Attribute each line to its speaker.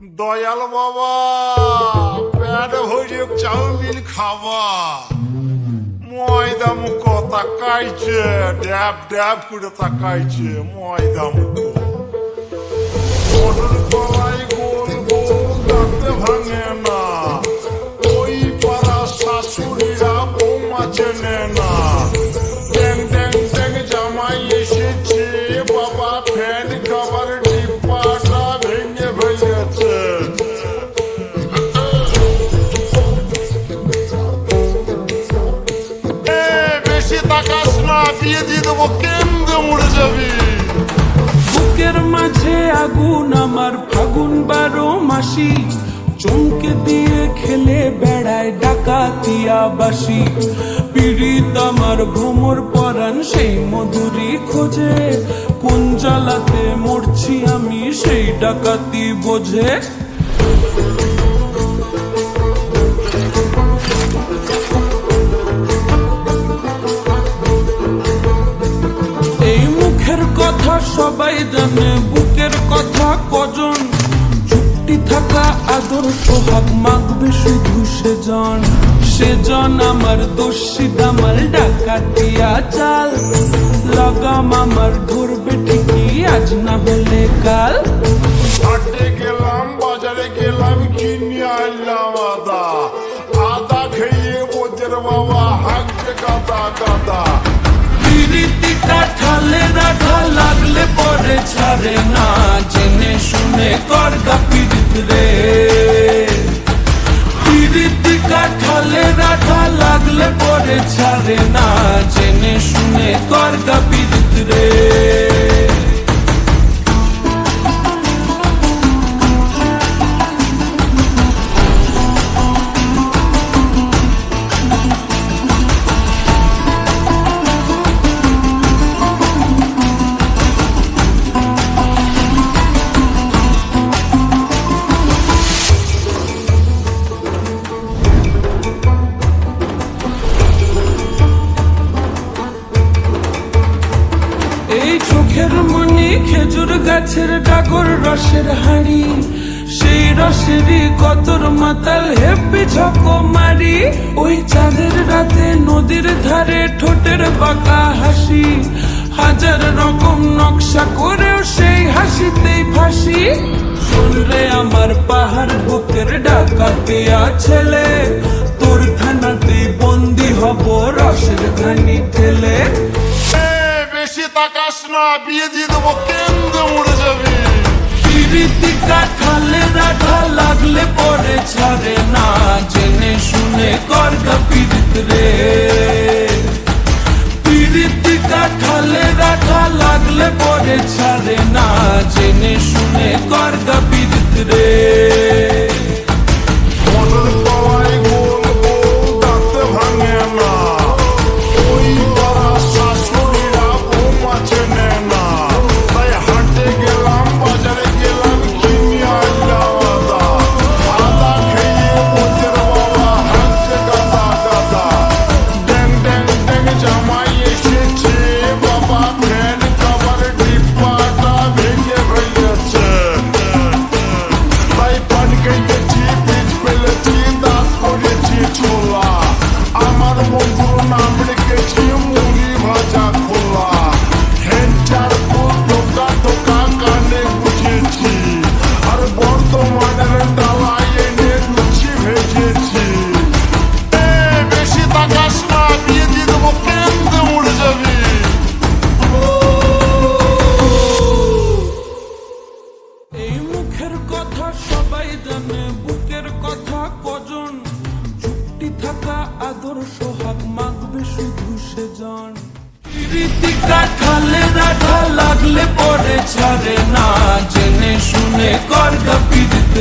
Speaker 1: দয়াল বাবা পেট ভরে চাউমিন খাওয়া ময়দা মুখ তাকাইছে ড্যাব ড্যাব করে তাকাইছে ময়দা মুখ মটর কলাই গোল গোল দাঁতে ভাঙে না ওই পাড়া শাশুড়িরা বৌমা চেনে না ট্যাং ট্যাং ট্যাং জামাই এসেছে বাবা ফ্যান খাবার ডিব্বাটা ভেঙে ফেলেছে বেশি তাকাস না বিয়ে দিয়ে দেবো কেন্দ্রে মরে যাবি
Speaker 2: বুকের মাঝে আগুন আমার ফাগুন 12 মাসি চমকে দিয়ে খেলে বেড়ায় ডাকাতিয়া বাসি পীড়িত আমার ভ্রমর পরাণ সেই মধুরী খোঁজে কোন জ্বালাতে মরছি আমি সেই ডাকাতি বোঝে এই মুখের কথা সবাই জানে বুকের কথা কজন চুক্তি থাকা আদর সোহাগ মাগবে শুধু সেজন আমার দোষী দামাল ডাকাতিয়া চাল লাগাম আমার ধরবে ঠিকই আজ না হলে কাল
Speaker 1: হাটে গেলাম বাজারে গেলাম কিনে আনলাম আদা আদা খেয়ে বোঝের বাবা হাঁকছে গাদা গাদা
Speaker 2: পিরিতি কাঠালে রাখা লাগলে পরে ছাড়ে না জেনে শুনে করগা পীড়িত রে পিরিতি কাঠালে রাখা লাগলে পরে ছাড়ে না জেনে শুনে করগা পীড়িত রে চোখের মনি খেজুর গাছের ডাগর রসের হাড়ি সেই রসেরই কতর মাতাল হেপি ঝকো মারি ওই চাঁদের রাতে নদীর ধারে ঠোঁটের বাঁকা হাসি হাজার রকম নকশা করেও সেই হাসিতেই ফাঁসি শুনলে আমার পাহাড় বুকের ডাকাতিয়া ছেলে তোর থানাতেই বন্দি হব রসের ঘানি ঠেলে
Speaker 1: বেশি তাকাস না বিয়ে দিয়ে দেবো কেন্দ্রে মরে যাবি
Speaker 2: পিরিতি কাঠালে রাখা লাগলে পরে ছাড়ে না জেনে শুনে করগা পীড়িত রে পিরিতি কাঠালে রাখা লাগলে পরে ছাড়ে না জেনে শুনে করগা পীড়িত রে
Speaker 1: মটর কলাই গোল গোল দাঁতে ভাঙে না ওই পাড়া শাশুড়িরা বৌমা চেনে না তাই হাটে গেলাম বাজারে গেলাম কিনে আনলাম আদা আদা খেয়ে বোঝের বাবা হাঁকছে গাদা গাদা ড্যাং ড্যাং ড্যাং জামাই এসেছে বাবা ফ্যান খাবার ডিব্বাটা ভেঙে ফেলেছে তাই পান খেয়েছি বীজ ফেলেছি দাঁত করেছি ছোলা আমার বন্ধুর নাম রেখেছি মুড়ি ভাজা খোলা হেঞ্চার টোকা টোকা কানে গুছেছি আর বর্তমানের ডালায় এনে লুচি ভেজেছি বেশি তাকাস না বিয়ে দিয়ে দেবো কেন্দ্রে মরে যাবি
Speaker 2: এই মুখের কথা সবাই জানে বুকের কথা কজন চুক্তি থাকা আদর সোহাগ মাগবে শুধু সেজন পিরিতি কাঠালে রাখা লাগলে পরে ছাড়ে না জেনে শুনে করগা পীড়িত